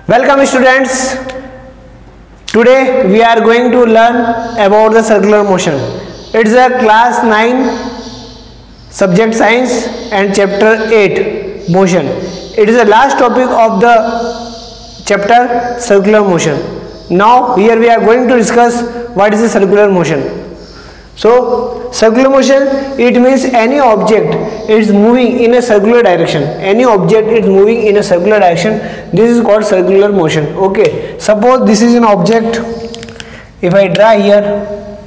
Welcome students. Today we are going to learn about the circular motion. It's a class 9 subject science and chapter 8 motion. It is the last topic of the chapter circular motion. Now here we are going to discuss what is the circular motion. So circular motion, it means any object is moving in a circular direction. Any object is moving in a circular direction. This is called circular motion. Okay. Suppose this is an object. If I draw here,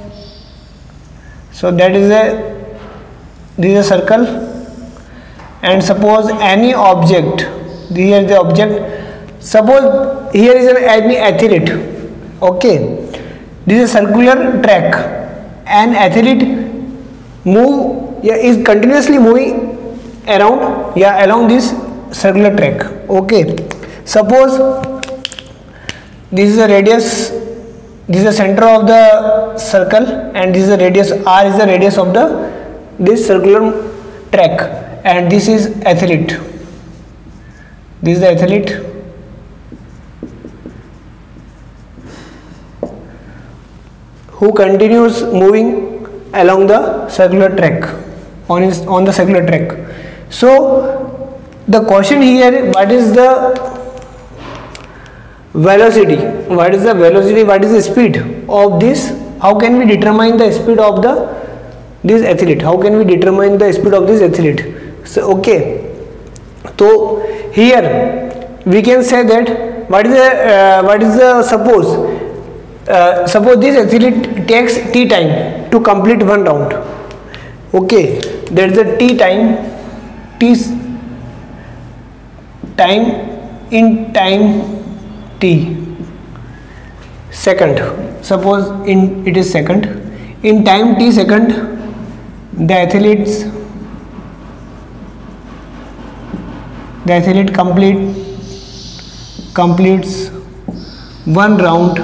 so that is this is a circle. And suppose any object, here is the object. Suppose here is any athlete. Okay. This is a circular track. An athlete is continuously moving around along this circular track. Okay. Suppose this is the radius, this is the center of the circle, and this is the radius r is the radius of this circular track, and this is athlete. This is the athlete. Who continues moving along the circular track on the circular track. So the question here, what is the velocity? What is the velocity? What is the speed of this? How can we determine the speed of this athlete? How can we determine the speed of this athlete? So okay. So here we can say that what is the suppose this athlete takes t time to complete one round. Okay, there is a t time in time t second. Suppose it is second. In time t second, the athlete completes one round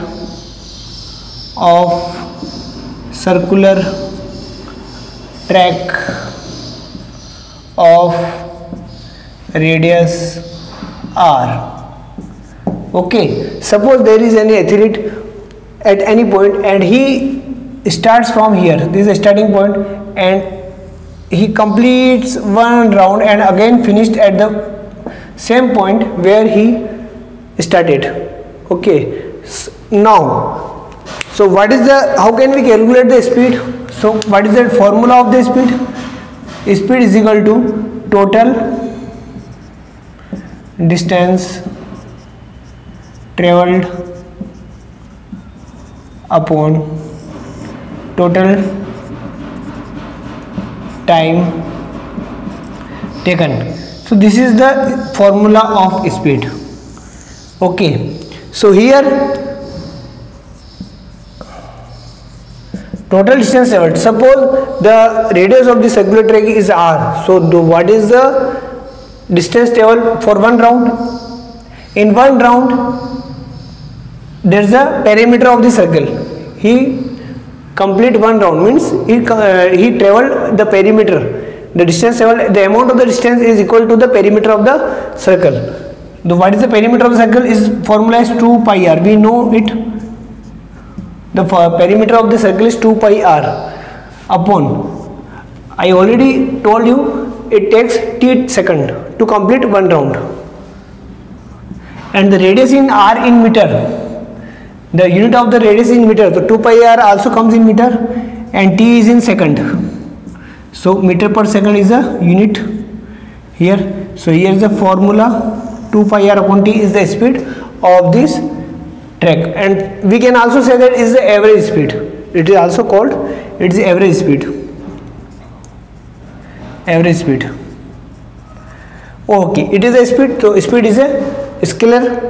of circular track of radius r. Okay, suppose there is any athlete at any point and he starts from here. This is a starting point, and he completes one round and again finished at the same point where he started. Okay, now so what is how can we calculate the speed? So what is the formula of the speed? Speed is equal to total distance traveled upon total time taken. So this is the formula of speed. Okay, so here total distance traveled. Suppose the radius of the circular track is r. So what is the distance traveled for one round? In one round, there is a perimeter of the circle. He complete one round means he traveled the perimeter. The distance traveled, the amount of the distance is equal to the perimeter of the circle. What is the perimeter of the circle? Is formula is 2 pi r. We know it. The perimeter of the circle is 2 pi r upon, I already told you, it takes t second to complete one round, and the radius in r in meter, the unit of the radius in meter, so 2 pi r also comes in meter, and t is in second, so meter per second is a unit here. So here is the formula, 2 pi r upon t is the speed of this track, and we can also say that is the average speed. It is also called, it is the average speed. Average speed. Okay, it is a speed. So speed is a scalar.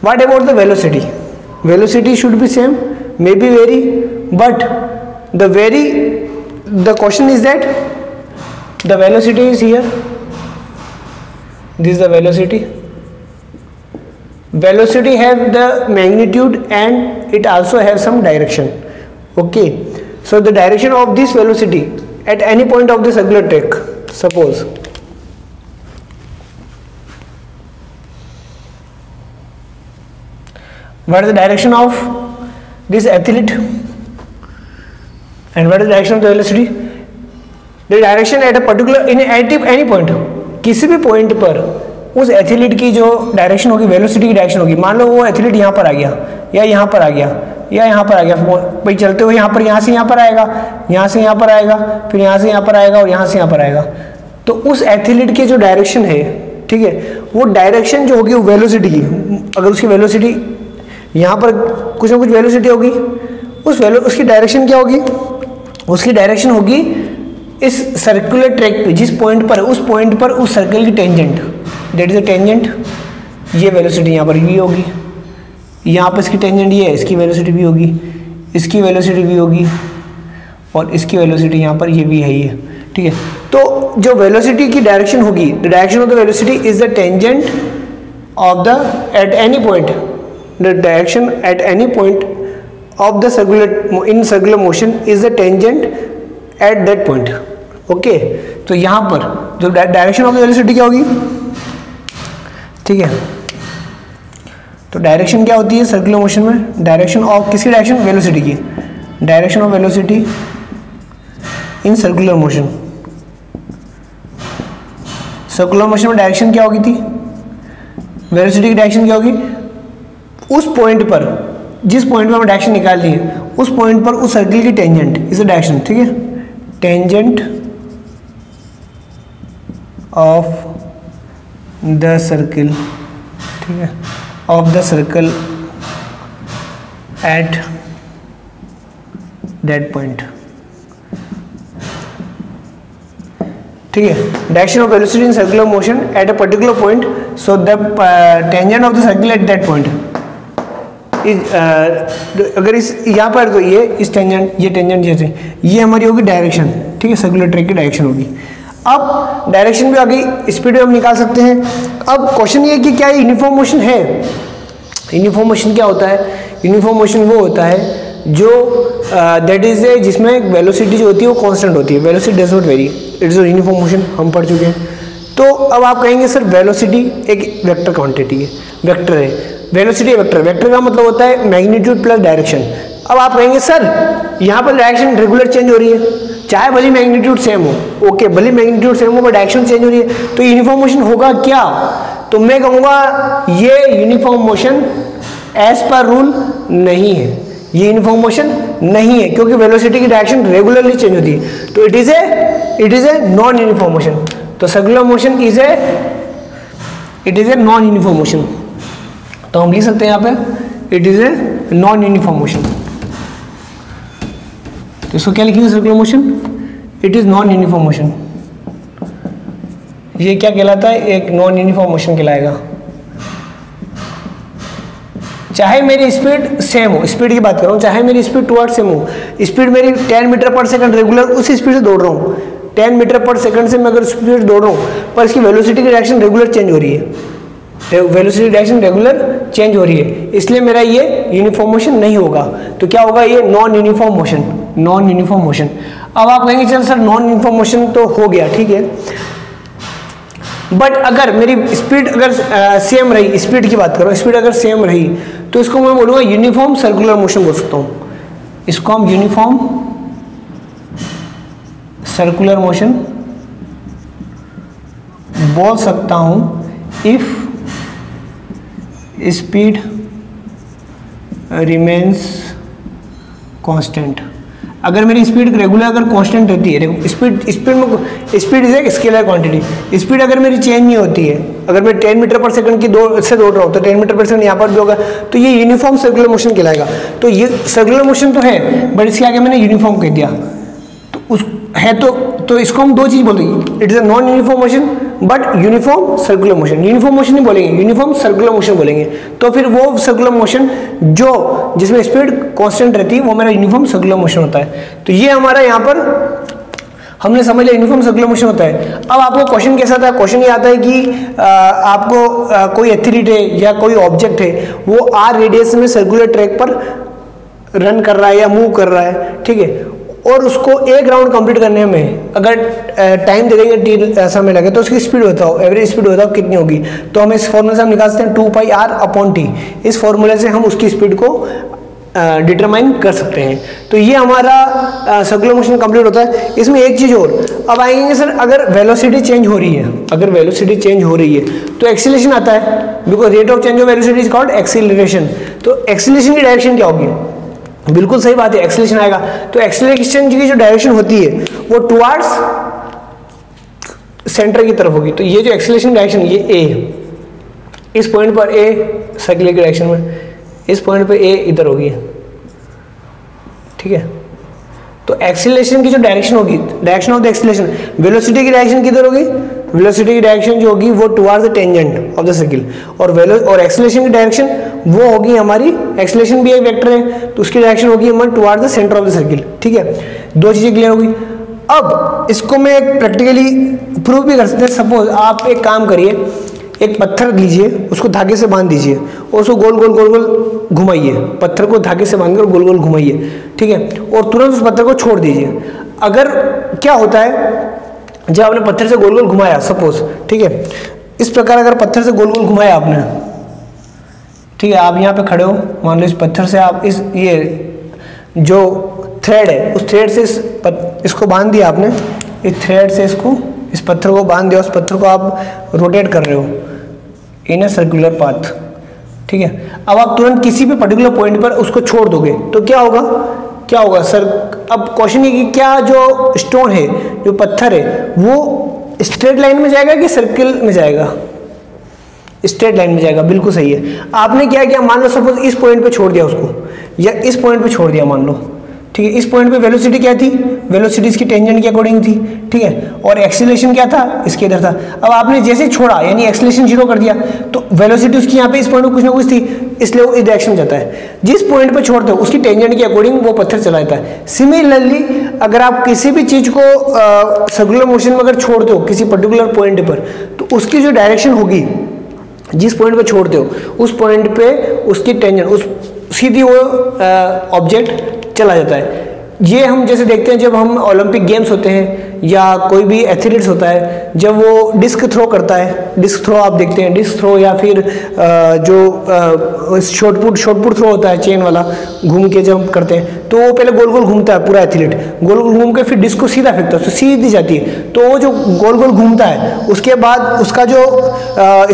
What about the velocity? Velocity should be same, maybe vary, but the question is that the velocity is here. This is the velocity. Velocity have the magnitude and it also has some direction. Okay, so the direction of this velocity at any point of the circular track, suppose What is the direction of this athlete and what is the direction of the velocity? The direction at a particular in any point, किसी भी point पर उस athlete की जो direction होगी, velocity की direction होगी। मान लो वो एथलीट यहाँ पर आ गया या यहाँ पर आ गया या यहाँ पर आ गया, भाई चलते हुए यहाँ पर, यहाँ से यहाँ पर आएगा, यहाँ से यहाँ पर आएगा, फिर यहाँ से यहाँ पर आएगा और यहाँ से यहाँ पर आएगा। तो उस एथलीट की जो डायरेक्शन है, ठीक है, वो डायरेक्शन जो होगी वो वेलोसिटी की, अगर उसकी वेलोसिटी यहाँ पर कुछ ना कुछ वेलोसिटी होगी, उसकी डायरेक्शन क्या होगी? उसकी डायरेक्शन होगी इस सर्कुलर ट्रैक पे, जिस पॉइंट पर, उस पॉइंट पर उस सर्कल की tangent, that is a tangent. ये वेलोसिटी यहाँ पर भी होगी, यहाँ पर इसकी टेंजेंट ये है, इसकी वेलोसिटी भी होगी, इसकी वेलोसिटी भी होगी और इसकी वेलोसिटी यहाँ पर ये भी है ये, ठीक है। तो जो वेलोसिटी की डायरेक्शन होगी, the direction of the velocity is the tangent of the at any point, the direction at any point of the circular in circular motion is the tangent at that point. Okay, तो यहाँ पर जो direction of the velocity क्या होगी, ठीक है। तो direction क्या होती है सर्कुलर मोशन में? डायरेक्शन ऑफ किसकी डायरेक्शन? वेलोसिटी की। Direction of velocity in circular motion, circular motion में डायरेक्शन क्या होगी थी? वेलोसिटी की डायरेक्शन क्या होगी? उस पॉइंट पर, जिस पॉइंट पर हमें डायरेक्शन निकालनी है, उस पॉइंट पर उस सर्किल की टेंजेंट इज द डायरेक्शन, ठीक है। टेंजेंट ऑफ द सर्किल, ठीक है, of the circle at that point, ठीक है। Direction of velocity in circular motion at a particular point, so the tangent of the circle at that point is, अगर इस यहाँ पर तो ये इस टेंजेंट, ये टेंजेंट जैसे ये हमारी होगी डायरेक्शन, ठीक है, सर्कुलर ट्रैक की डायरेक्शन होगी। अब डायरेक्शन भी आ गई, स्पीड भी हम निकाल सकते हैं। अब क्वेश्चन ये कि क्या यूनिफॉर्म मोशन है? यूनिफॉर्म मोशन क्या होता है? यूनिफॉर्म मोशन वो होता है जो दैट इज ए, जिसमें वेलोसिटी जो होती है वो कांस्टेंट होती है, velocity does not very, it is uniform motion, हम पढ़ चुके हैं। तो अब आप कहेंगे सर वेलोसिटी एक वेक्टर क्वांटिटी है, वेक्टर है, वेलोसिटी वेक्टर, वेक्टर का मतलब होता है मैग्नीट्यूड प्लस डायरेक्शन। अब आप कहेंगे सर यहाँ पर डायरेक्शन रेगुलर चेंज हो रही है, चाहे भले मैग्नीट्यूड सेम हो, ओके, भले मैग्नीट्यूड सेम हो पर डायरेक्शन चेंज हो रही है, तो यूनिफॉर्म मोशन होगा क्या? तो मैं कहूँगा ये uniform motion as per rule नहीं है, ये यूनिफॉर्म मोशन नहीं है, क्योंकि वेलोसिटी की डायरेक्शन रेगुलरली चेंज होती है। तो it is a non uniform motion. तो circular motion is a non uniform motion. तो हम लिख सकते हैं यहाँ पे it is a non uniform motion. तो इसको क्या लिखेंगे circular motion? It is non uniform motion. ये क्या कहलाता है? एक नॉन यूनिफॉर्म मोशन कहलाएगा। चाहे मेरी स्पीड सेम हो, स्पीड की बात कर रहा हूँ, चाहे मेरी स्पीड टुवर्ड सेम हो, स्पीड मेरी 10 मीटर पर सेकंड रेगुलर उसी स्पीड से दौड़ रहा हूँ, 10 मीटर पर सेकंड से मैं अगर स्पीड दौड़ रहा हूँ, पर इसकी वेलोसिटी की डायरेक्शन रेगुलर चेंज हो रही है, वेलोसिटी डायरेक्शन रेगुलर चेंज हो रही है, इसलिए मेरा ये यूनिफॉर्म मोशन नहीं होगा। तो क्या होगा? ये non uniform motion, non uniform motion. अब आप कहेंगे चल सर नॉन यूनिफॉर्म मोशन तो हो गया, ठीक है, बट अगर मेरी स्पीड अगर सेम रही, स्पीड की बात करो, स्पीड अगर सेम रही तो इसको मैं बोलूँगा यूनिफॉर्म सर्कुलर मोशन बोल सकता हूँ। इसको हम यूनिफॉर्म सर्कुलर मोशन बोल सकता हूँ इफ स्पीड रिमेन्स कांस्टेंट। अगर मेरी स्पीड रेगुलर अगर कांस्टेंट रहती है, स्पीड स्पीड इज एक स्केलर क्वांटिटी, स्पीड अगर मेरी चेंज नहीं होती है, अगर मैं 10 मीटर पर सेकंड की से दौड़ रहा हूँ तो 10 मीटर पर सेकंड यहाँ पर भी होगा, तो ये यूनिफॉर्म सर्कुलर मोशन कहलाएगा। तो ये सर्कुलर मोशन तो है, बट इसके आगे मैंने यूनिफॉर्म कह दिया, तो उस है तो इसको हम दो चीज बोलेंगे, it is a non uniform motion but uniform circular motion. Uniform motion नहीं बोलेंगे, यूनिफॉर्म सर्कुलर मोशन बोलेंगे। तो फिर वो सर्कुलर मोशन जो जिसमें स्पीड कांस्टेंट रहती है वो मेरा यूनिफॉर्म सर्कुलर मोशन होता है। तो ये हमारा यहाँ पर हमने समझ लिया यूनिफॉर्म सर्कुलर मोशन होता है। अब आपको क्वेश्चन कैसा था? क्वेश्चन ये आता है कि आपको कोई एथलीट है या कोई ऑब्जेक्ट है, वो r रेडियस में सर्कुलर ट्रैक पर रन कर रहा है या मूव कर रहा है, ठीक है, और उसको एक राउंड कंप्लीट करने में अगर टाइम दे देंगे टी समय लगे तो उसकी स्पीड बताओ, एवरेज स्पीड बताओ कितनी होगी। तो हम इस फॉर्मूले से हम निकाल सकते हैं 2πr/t। इस फॉर्मूले से हम उसकी स्पीड को डिटरमाइन कर सकते हैं। तो ये हमारा सर्कुलर मोशन कंप्लीट होता है। इसमें एक चीज़ और, अब आएंगे सर अगर वेलोसिटी चेंज हो रही है, अगर वेलोसिटी चेंज हो रही है तो एक्सीलरेशन आता है, because rate of change of velocity is called acceleration. तो एक्सीलरेशन की डायरेक्शन क्या होगी? बिल्कुल सही बात है, एक्सीलरेशन आएगा। तो एक्सीलरेशन की जो डायरेक्शन होती है वो टुवार्ड्स सेंटर की तरफ होगी। तो ये जो एक्सीलरेशन डायरेक्शन, ये ए, इस पॉइंट पर ए सर्कुलर की डायरेक्शन में, इस पॉइंट पे ए इधर होगी, ठीक है। तो एक्सीलरेशन की जो डायरेक्शन होगी, direction of the acceleration, velocity की डायरेक्शन किधर होगी? वेलोसिटी की डायरेक्शन जो होगी वो towards the tangent of the circle, और एक्सीलरेशन की डायरेक्शन वो होगी हमारी, एक्सीलरेशन भी एक वेक्टर है तो उसकी डायरेक्शन होगी हमारी towards the centre of the circle, ठीक है। दो चीजें क्लियर होगी। अब इसको मैं प्रैक्टिकली प्रूव भी कर सकते हैं। सपोज आप एक काम करिए, एक पत्थर लीजिए, उसको धागे से बांध दीजिए और उसको गोल गोल गोल गोल घुमाइए, पत्थर को धागे से बांधकर गोल गोल घुमाइए, ठीक है, और तुरंत उस पत्थर को छोड़ दीजिए। अगर क्या होता है, जब आपने पत्थर से गोल गोल घुमाया सपोज, ठीक है, इस प्रकार अगर पत्थर से गोल गोल घुमाया आपने, ठीक है, आप यहाँ पे खड़े हो, मान लो इस पत्थर से आप इस ये जो थ्रेड है उस थ्रेड से इसको बांध दिया आपने, इस थ्रेड से इसको, इस पत्थर को बांध दिया, उस पत्थर को आप रोटेट कर रहे हो इन ए सर्कुलर पाथ, ठीक है। अब आप तुरंत किसी भी पर्टिकुलर पॉइंट पर उसको छोड़ दोगे तो क्या होगा? क्या होगा सर? अब क्वेश्चन ये कि क्या जो स्टोन है, जो पत्थर है, वो स्ट्रेट लाइन में जाएगा कि सर्किल में जाएगा? स्ट्रेट लाइन में जाएगा, बिल्कुल सही है। आपने क्या किया, मान लो सपोज इस पॉइंट पे छोड़ दिया उसको, या इस पॉइंट पे छोड़ दिया मान लो, ठीक है। इस पॉइंट पे वेलोसिटी क्या थी? वेलोसिटी इसकी टेंजेंट के अकॉर्डिंग थी, ठीक है, और एक्सीलरेशन क्या था? इसके इधर था। अब आपने जैसे छोड़ा यानी एक्सीलरेशन जीरो कर दिया तो वेलोसिटी उसकी यहाँ पे इस पॉइंट पे कुछ ना कुछ थी, इसलिए वो इस डायरेक्शन में जाता है। जिस पॉइंट पे छोड़ते हो उसकी टेंजेंट के अकॉर्डिंग वो पत्थर चला जाता है। सिमिलरली अगर आप किसी भी चीज को सर्कुलर मोशन में अगर छोड़ते हो किसी पर्टिकुलर पॉइंट पर, तो उसकी जो डायरेक्शन होगी, जिस पॉइंट पे छोड़ते हो उस पॉइंट पे उसकी टेंजेंट, उस सीधी वो ऑब्जेक्ट चला जाता है। ये हम जैसे देखते हैं जब हम ओलंपिक गेम्स होते हैं या कोई भी एथलीट्स होता है, जब वो डिस्क थ्रो करता है, डिस्क थ्रो आप देखते हैं, डिस्क थ्रो या फिर जो शॉटपुट थ्रो होता है चेन वाला, घूम के जब करते हैं तो वो पहले गोल गोल घूमता है पूरा एथलीट, गोल गोल घूम के फिर डिस्क को सीधा फेंकता है, तो सीधी जाती है। तो वो जो गोल गोल घूमता है उसके बाद उसका जो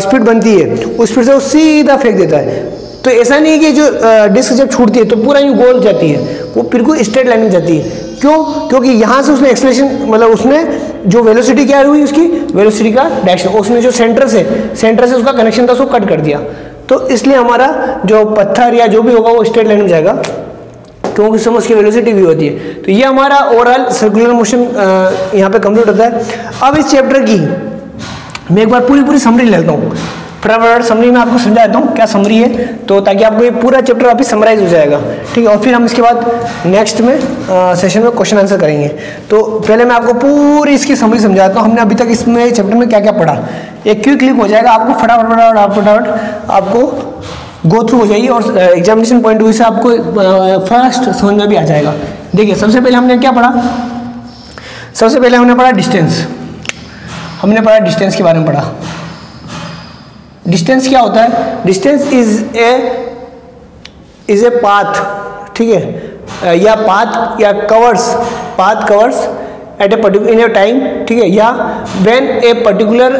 स्पीड बनती है उस स्पीड से वो सीधा फेंक देता है। तो ऐसा नहीं है कि जो डिस्क जब छूटती है तो पूरा यूँ गोल जाती है, वो बिल्कुल स्ट्रेट लाइन में जाती है। क्यों? क्योंकि यहाँ से उसने एक्सेलरेशन, मतलब उसने जो वेलोसिटी क्या हुई उसकी, वेलोसिटी का डायरेक्शन, उसने जो सेंटर से उसका कनेक्शन था उसको कट कर दिया। तो इसलिए हमारा जो पत्थर या जो भी होगा वो स्ट्रेट लाइन में जाएगा, क्योंकि उसमें उसकी वेलोसिटी भी होती है। तो ये हमारा ओवरऑल सर्कुलर मोशन यहाँ पे कंप्लीट होता है। अब इस चैप्टर की मैं एक बार पूरी समरी लेता हूँ, फटाफट समरी में आपको समझा देता हूँ क्या समरी है, तो ताकि आपको ये पूरा चैप्टर वापस समराइज हो जाएगा, ठीक है। और फिर हम इसके बाद नेक्स्ट में सेशन में क्वेश्चन आंसर करेंगे। तो पहले मैं आपको पूरी इसकी समरी समझाता हूँ, हमने अभी तक इसमें चैप्टर में क्या क्या पढ़ा। एक क्विक क्लिक हो जाएगा, आपको फटाफट आपको गो थ्रू हो जाएगी और एग्जामिनेशन पॉइंट ऑफ व्यू से आपको फर्स्ट समझ में भी आ जाएगा। देखिए सबसे पहले हमने क्या पढ़ा, सबसे पहले हमने पढ़ा डिस्टेंस, हमने पढ़ा डिस्टेंस के बारे में पढ़ा। डिस्टेंस क्या होता है? डिस्टेंस इज ए पाथ, ठीक है, या पाथ या covers at a particular in a time, ठीक है, या when a particular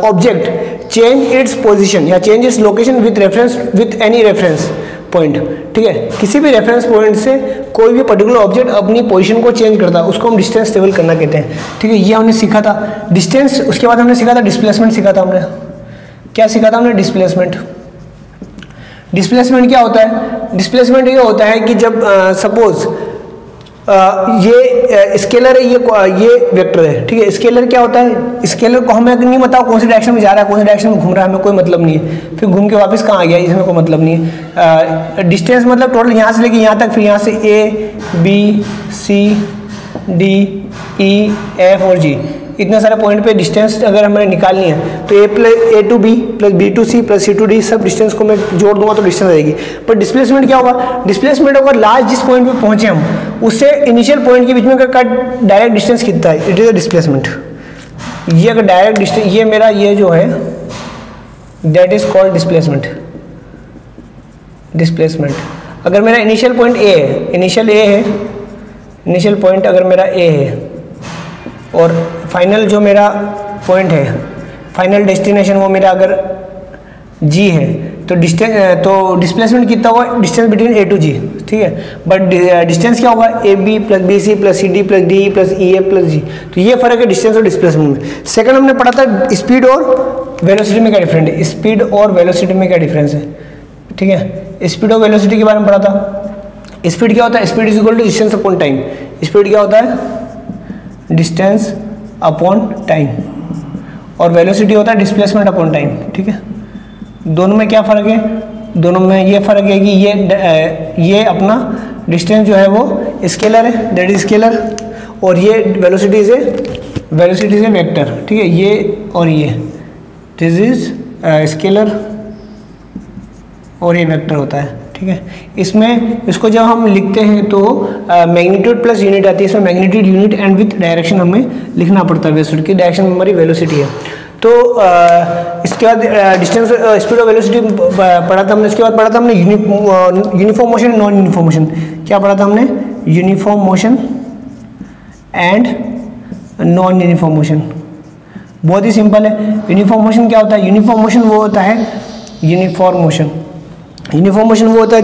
object change its position या change its location with any reference point, ठीक है, किसी भी रेफरेंस पॉइंट से कोई भी पर्टिकुलर ऑब्जेक्ट अपनी पोजीशन को चेंज करता है, उसको हम डिस्टेंस ट्रेवल करना कहते हैं, ठीक है। ये हमने सीखा था डिस्टेंस। उसके बाद हमने सीखा था डिस्प्लेसमेंट, सीखा था हमने, क्या सीखा था हमने? डिस्प्लेसमेंट। डिस्प्लेसमेंट क्या होता है? डिस्प्लेसमेंट ये होता है कि जब सपोज ये स्केलर है, ये वेक्टर है, ठीक है। स्केलर क्या होता है? स्केलर को हमें नहीं बताओ कौन सी डायरेक्शन में जा रहा है, कौन सी डायरेक्शन में घूम रहा है, हमें कोई मतलब नहीं है, फिर घूम के वापस कहाँ आ गया इसमें कोई मतलब नहीं है। डिस्टेंस मतलब टोटल यहाँ से लेके यहाँ तक, फिर यहाँ से A B C D E F और G, इतने सारे पॉइंट पे डिस्टेंस अगर हमें निकालनी है तो A to B plus B to C plus C to D सब डिस्टेंस को मैं जोड़ दूंगा तो डिस्टेंस आएगी। पर डिस्प्लेसमेंट क्या होगा? डिस्प्लेसमेंट होगा लास्ट जिस पॉइंट पे पहुंचे हम उससे इनिशियल पॉइंट के बीच में का डायरेक्ट डिस्टेंस कितना है, इट इज़ अ डिस्प्लेसमेंट। ये अगर डायरेक्ट डिस्टेंस, ये मेरा ये जो है that is called displacement. Displacement अगर मेरा इनिशियल पॉइंट ए है, इनिशियल पॉइंट अगर मेरा ए है और फाइनल जो मेरा पॉइंट है, फाइनल डेस्टिनेशन वो मेरा अगर जी है, तो डिस्प्लेसमेंट कितना हुआ, distance between A to G, ठीक है। बट डिस्टेंस क्या होगा, A B plus B C plus C D plus D E plus E F plus G. तो ये फर्क है डिस्टेंस और डिस्प्लेसमेंट में। सेकंड हमने पढ़ा था स्पीड और वेलोसिटी में क्या डिफरेंस है, स्पीड और वेलोसिटी में क्या डिफरेंस है, ठीक है। स्पीड और वेलोसिटी के बारे में पढ़ा था। स्पीड क्या होता है, speed is equal to distance upon time. Speed क्या होता है, डिस्टेंस अपॉन टाइम, और वेलोसिटी होता है डिस्प्लेसमेंट अपॉन टाइम, ठीक है। दोनों में क्या फ़र्क है, दोनों में ये फ़र्क है कि ये अपना डिस्टेंस जो है वो स्केलर है, दैट इज स्केलर, और ये वेलोसिटी से वेक्टर, ठीक है। ये और ये दिस इज स्केलर और ये वेक्टर होता है, ठीक है। इसमें इसको जब हम लिखते हैं तो मैग्नीट्यूड प्लस यूनिट आती है, इसमें magnitude unit and with direction हमें लिखना पड़ता है। वेलोसिटी की डायरेक्शन में हमारी वेलोसिटी है। तो इसके बाद डिस्टेंस स्पीड और वेलोसिटी पढ़ा था हमने। इसके बाद पढ़ा था हमने uniform motion, non uniform motion. क्या पढ़ा था हमने, uniform motion and non uniform motion. बहुत ही सिंपल है। यूनिफॉर्म मोशन क्या होता है, यूनिफॉर्म मोशन वो होता है, यूनिफॉर्म मोशन वो होता है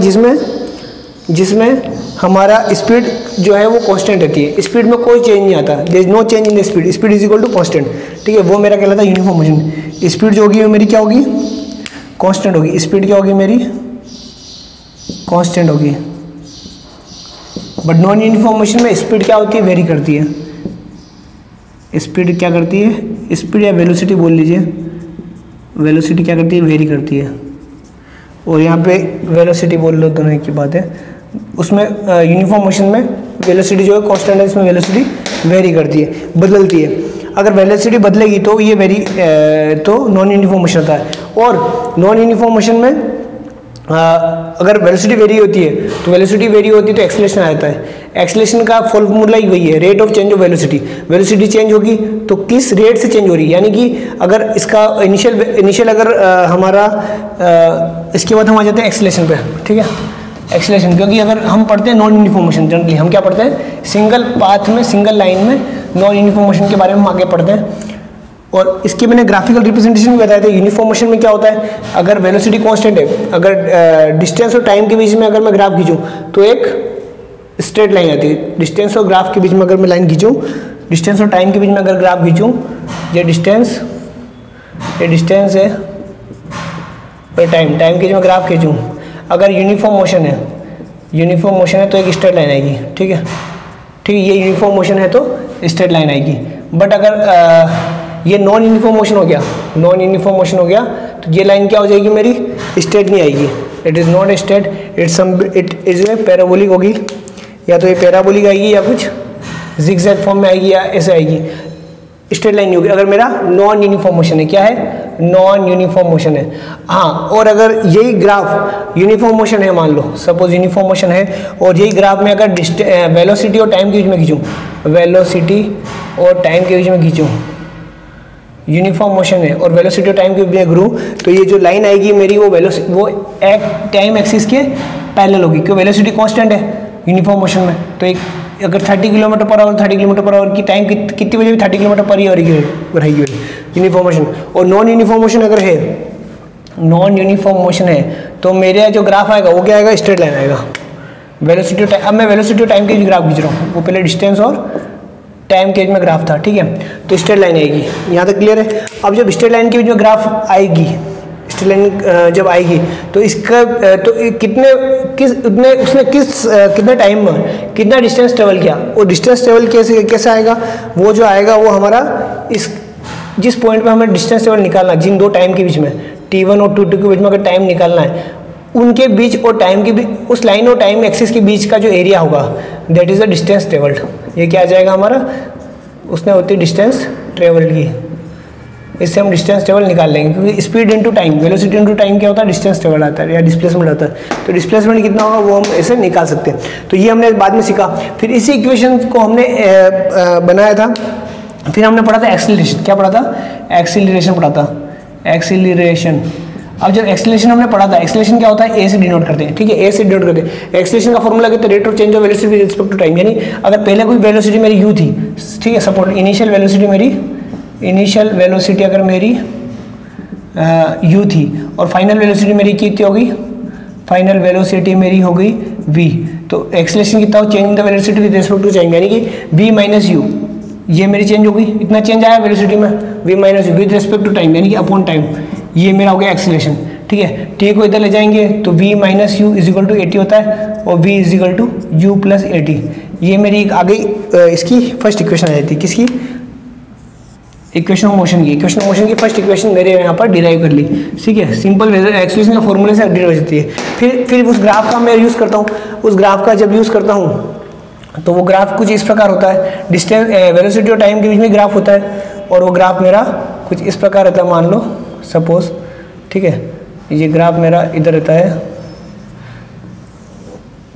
जिसमें हमारा स्पीड जो है वो कांस्टेंट रहती है, स्पीड में कोई चेंज नहीं आता, there is no change in the speed, speed is equal to constant, ठीक है। वो मेरा कहलाता है यूनिफॉर्म मोशन। स्पीड जो होगी वो मेरी क्या होगी, कांस्टेंट होगी। स्पीड क्या होगी मेरी, कांस्टेंट होगी। बट नॉन यूनिफॉर्म मोशन में स्पीड क्या होती है, वेरी करती है। स्पीड क्या करती है, स्पीड या वेलोसिटी बोल लीजिए, वेलोसिटी क्या करती है, वेरी करती है। और यहाँ पे वेलोसिटी बोल लो, दोनों एक ही बात है। उसमें यूनिफॉर्म मोशन में वेलोसिटी जो है कांस्टेंट है, इसमें वेलोसिटी वेरी करती है, बदलती है। अगर वेलोसिटी बदलेगी तो ये वेरी तो नॉन यूनिफॉर्म मोशन होता है। और नॉन यूनिफॉर्म मोशन में अगर वेलोसिटी वेरी होती है तो वेलोसिटी वेरी होती है तो एक्सेलरेशन आ जाता है। एक्सेलरेशन का फॉर्मूला ही वही है, rate of change of velocity. Velocity change होगी तो किस रेट से चेंज हो रही है, यानी कि अगर इसका इनिशियल अगर हमारा इसके बाद हम आ जाते हैं एक्सेलरेशन पे, ठीक है। एक्सेलरेशन, क्योंकि अगर हम पढ़ते हैं नॉन यूनिफॉर्म मोशन, जनरली हम क्या पढ़ते हैं, सिंगल पाथ में, सिंगल लाइन में नॉन यूनिफॉर्म मोशन के बारे में हम आगे पढ़ते हैं। और इसके मैंने ग्राफिकल रिप्रेजेंटेशन भी बताया था। यूनिफॉर्म मोशन में क्या होता है, अगर वेलोसिटी कांस्टेंट है, अगर डिस्टेंस और टाइम के बीच में अगर मैं ग्राफ खींचूं तो एक स्ट्रेट लाइन आती है। डिस्टेंस और ग्राफ के बीच में अगर मैं लाइन खींचूं, डिस्टेंस और टाइम के बीच में अगर ग्राफ खींचूं, ये डिस्टेंस है और टाइम के बीच में ग्राफ खींचूं, अगर यूनिफॉर्म मोशन है तो एक स्ट्रेट लाइन आएगी, ठीक है। ये यूनिफॉर्म मोशन है तो स्ट्रेट लाइन आएगी। बट अगर ये नॉन यूनिफॉर्म मोशन हो गया तो ये लाइन क्या हो जाएगी मेरी, स्ट्रेट नहीं आएगी। It is not straight, it is A parabolic होगी, या तो ये पैराबोलिक आएगी या कुछ जिगजैग फॉर्म में आएगी या ऐसे आएगी, स्ट्रेट लाइन नहीं होगी। अगर मेरा नॉन यूनिफॉर्म मोशन है, क्या है, नॉन यूनिफॉर्म मोशन है। हाँ, और अगर यही ग्राफ यूनिफॉर्म मोशन है, मान लो सपोज यूनिफॉर्म मोशन है, और यही ग्राफ में अगर वेलोसिटी और टाइम के बीच में खींचूँ, यूनिफॉर्म मोशन है और वेलोसिटी और टाइम के बीच में घूरूँ, तो ये जो लाइन आएगी मेरी वो एक टाइम एक्सिस के पैरेलल होगी, क्योंकि वेलोसिटी कांस्टेंट है यूनिफॉर्म मोशन में। तो एक अगर 30 किलोमीटर पर आवर की टाइम कितनी बजे भी 30 किलोमीटर पर ही रहेगी यूनिफॉर्म मोशन। और नॉन यूनिफॉर्म मोशन अगर है, तो मेरा जो ग्राफ आएगा वो क्या आएगा, स्ट्रेट लाइन आएगा। वेलोसिटी टाइम, अब मैं वेलोसिटी और टाइम के ग्राफ खींच रहा हूँ, वो पहले डिस्टेंस और टाइम के बीच में ग्राफ था, ठीक है। तो स्ट्रेट लाइन आएगी, यहाँ तक क्लियर है। अब जब स्ट्रेट लाइन के बीच में ग्राफ आएगी, स्ट्रेट लाइन जब आएगी तो इसका तो उसने कितने टाइम में कितना डिस्टेंस ट्रेवल किया, और डिस्टेंस ट्रेवल कैसे आएगा, वो जो आएगा वो हमारा जिस पॉइंट पे हमें डिस्टेंस ट्रेवल निकालना, जिन दो टाइम के बीच में T1 और T2 के बीच में अगर टाइम निकालना है, उनके बीच और टाइम के बीच, उस लाइन और टाइम एक्सिस के बीच का जो एरिया होगा, that is the distance travelled. ये क्या आ जाएगा हमारा, उसने होती डिस्टेंस ट्रेवल्ड की, इससे हम डिस्टेंस टेबल निकाल लेंगे, क्योंकि speed into time, velocity into time क्या होता है, डिस्टेंस टेबल आता है या डिस्प्लेसमेंट आता है। तो डिस्प्लेसमेंट कितना होगा वो हम ऐसे निकाल सकते हैं। तो ये हमने बाद में सीखा। फिर इसी इक्वेशन को हमने बनाया था। फिर हमने पढ़ा था एक्सीलरेशन। क्या पढ़ा था? एक्सीलरेशन पढ़ा था, एक्सीलरेशन। अब जब एक्सीलरेशन हमने पढ़ा था, एक्सीलरेशन क्या होता है, ए से डिनोट करते हैं, ठीक है, ए से डिनोट करते हैं। एक्सीलरेशन का फॉर्मूला कहते हैं rate of change of velocity with respect to time. यानी अगर पहले कोई वेलोसिटी मेरी यू थी, ठीक है, सपोर्ट इनिशियल वेलोसिटी अगर मेरी यू थी और फाइनल वेलोसिटी मेरी कितनी हो गई, फाइनल वेलोसिटी मेरी हो गई v, तो एक्सीलरेशन कितना हो, change in the velocity with respect to time, यानी कि v माइनस यू, ये मेरी चेंज हो गई, इतना चेंज आया वेलोसिटी में, v minus u with respect to time, यानी कि अपॉन टाइम, ये मेरा हो गया एक्सीलरेशन। ठीक है, टी को इधर ले जाएंगे तो v minus u is equal to 80 होता है और v is equal to u plus 80। ये मेरी आ गई, इसकी फर्स्ट इक्वेशन आ जाती है, किसकी, इक्वेशन ऑफ मोशन की। इक्वेशन ऑफ मोशन की फर्स्ट इक्वेशन मेरे यहाँ पर डिराइव कर ली, ठीक है, सिंपल एक्सप्रेशन का फॉर्मूले से डिराइव हो जाती है। फिर उस ग्राफ का मैं यूज़ करता हूँ। उस ग्राफ का जब यूज़ करता हूँ तो वो ग्राफ कुछ इस प्रकार होता है, डिस्टेंस वेलोसिटी और टाइम के बीच में ग्राफ होता है, और वो ग्राफ मेरा कुछ इस प्रकार रहता है, मान लो सपोज, ठीक है, ये ग्राफ मेरा इधर रहता है,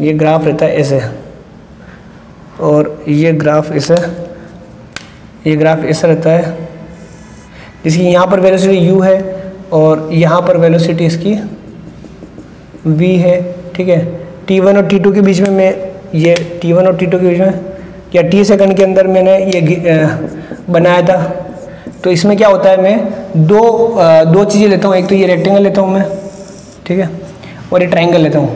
ये ग्राफ रहता है ऐसे, और ये ग्राफ ऐसे, ये ग्राफ ऐसा रहता है, जिसकी यहाँ पर वेलोसिटी u है और यहाँ पर वेलोसिटी इसकी v है, ठीक है। t1 और t2 के बीच में मैं ये t1 और t2 के बीच में या t सेकंड के अंदर मैंने ये बनाया था। तो इसमें क्या होता है, मैं दो चीज़ें लेता हूँ, एक तो ये रेक्टेंगल लेता हूँ मैं, ठीक है, और ये ट्राइंगल लेता हूँ,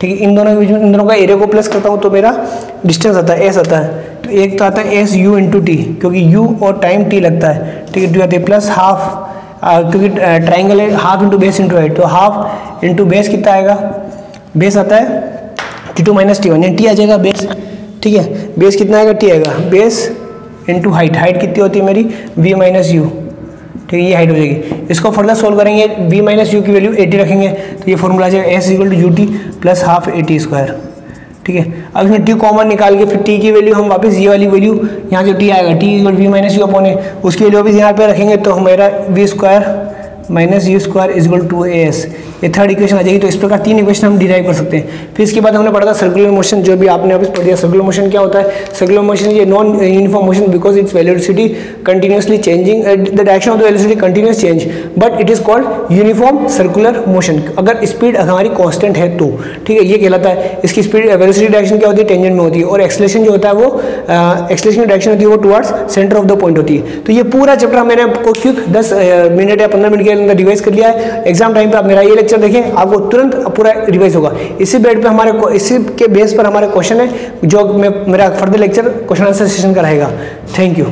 ठीक है। इन दोनों के बीच में, इन दोनों का एरिया को प्लस करता हूँ तो मेरा डिस्टेंस आता है, s आता है। तो एक तो आता है एस यू इंटू टी, क्योंकि u और टाइम t लगता है, ठीक है, आते प्लस हाफ, क्योंकि ट्राइंगल है, half into base into height, तो हाफ इंटू बेस कितना आएगा, बेस आता है t2 माइनस t1, यानी t आ जाएगा बेस, ठीक है, बेस कितना आएगा, t आएगा, बेस इंटू हाइट, हाइट कितनी होती है मेरी v माइनस यू, ठीक है, ये हाइट हो जाएगी। इसको फर्दर सोल्व करेंगे, v माइनस यू की वैल्यू 80 रखेंगे तो ये फॉर्मूला आ जाएगा s equal to u t plus half AT square, ठीक है। अब इसमें t कॉमन निकाल के फिर t की वैल्यू हम वापस ये वाली वैल्यू, यहाँ जो t आएगा t equal v minus you upon है, उसकी वैल्यू वापस यहाँ पे रखेंगे तो हमारा v square minus u square is equal to as, ये थर्ड इक्वेशन आ जाएगी। तो इस प्रकार 3 इक्वेशन हम डिराइव कर सकते हैं। फिर इसके बाद हमने पढ़ा था सर्कुलर मोशन, जो भी आपने वापस पढ़ दिया। सर्कुलर मोशन क्या होता है, सर्कुलर मोशन ये non uniform motion because its velocity continuously changing, the direction of the velocity continuous change, but it is called uniform circular motion. अगर स्पीड हमारी कॉन्स्टेंट है तो, ठीक है, ये कहलाता है। इसकी स्पीड वेलोसिटी डायरेक्शन क्या होती है, टेंजेंट में होती है, और एक्सेलरेशन जो होता है वो एक्सेलरेशन की डायरेक्शन होती है वो towards centre of the point होती है। तो ये पूरा चैप्टर मैंने आपको क्विक 10 मिनट या 15 मिनट के अंदर रिवाइज कर लिया है। एग्जाम टाइम पे आप मेरा ये लेक्चर देखें, आपको तुरंत पूरा रिवाइज होगा। इसी बेड पे हमारे इसी के बेस पर हमारे क्वेश्चन है, जो मेरा further lecture question answer session का रहेगा। Thank you.